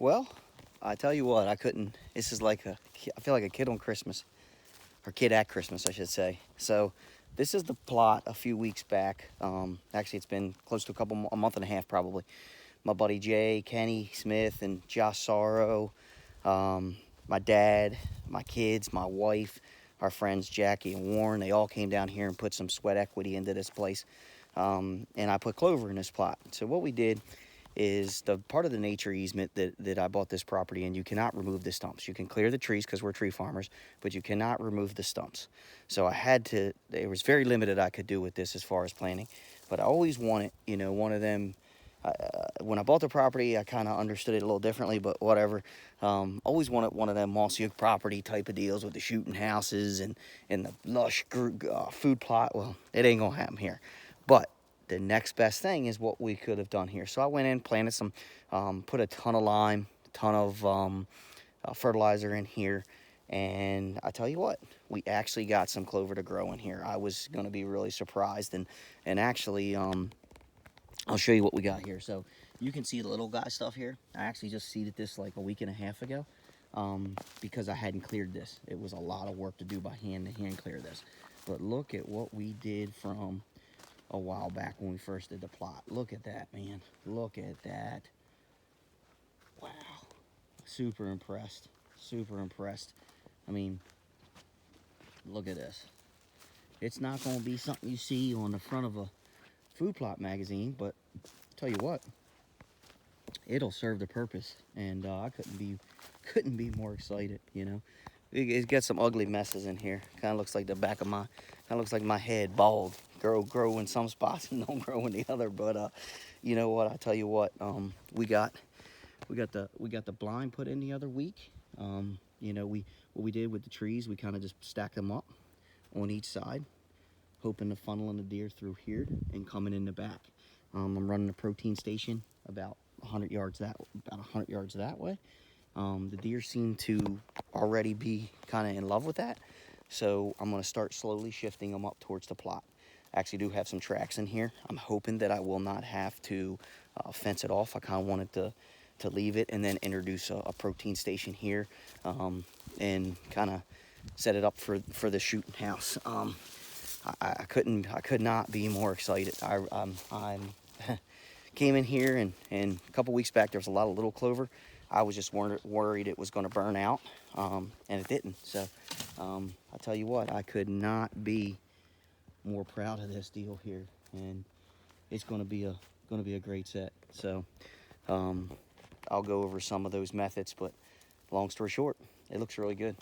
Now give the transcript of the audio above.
Well, I tell you what, I couldn't. This is like I feel like a kid on Christmas, or kid at Christmas, I should say. So, this is the plot a few weeks back. Actually, it's been close to a month and a half probably. My buddy Jay, Kenny Smith, and Josh Sorrow, my dad, my kids, my wife, our friends Jackie and Warren, they all came down here and put some sweat equity into this place. And I put clover in this plot. So what we did is the part of the nature easement that I bought this property in, you cannot remove the stumps. You can clear the trees because we're tree farmers, but you cannot remove the stumps. So I had to, there was very limited I could do with this as far as planting, but I always wanted, one of them. When I bought the property, I kind of understood it a little differently, but whatever. Always wanted one of them mossy oak property type of deals with the shooting houses and the lush food plot. Well, it ain't gonna happen here, but the next best thing is what we could have done here. So I went in, planted some, put a ton of lime, a ton of fertilizer in here, and I tell you what, we actually got some clover to grow in here. I was going to be really surprised, and actually, I'll show you what we got here. So you can see the little guy stuff here. I actually just seeded this like a week and a half ago because I hadn't cleared this. It was a lot of work to do by hand to hand clear this. But look at what we did from a while back when we first did the plot. Look at that, man. Look at that. Wow. Super impressed. Super impressed. I mean, look at this. It's not going to be something you see on the front of a food plot magazine, but tell you what, it'll serve the purpose, and I couldn't be more excited. It's got some ugly messes in here. Kind of looks like the back of my head bald. Grow in some spots and don't grow in the other. But you know what? I tell you what, we got the blind put in the other week. What we did with the trees, we kind of just stacked them up on each side, hoping to funnel in the deer through here and coming in the back. I'm running a protein station about 100 yards that way. The deer seem to already be kind of in love with that, so I'm going to start slowly shifting them up towards the plot. I actually do have some tracks in here. I'm hoping that I will not have to fence it off. I kind of wanted to leave it and then introduce a protein station here, and kind of set it up for the shooting house. I could not be more excited. I'm came in here and a couple weeks back there was a lot of little clover. I was just worried it was going to burn out, and it didn't. So I tell you what, I could not be more proud of this deal here, and it's going to be a great set. So I'll go over some of those methods, but long story short, it looks really good.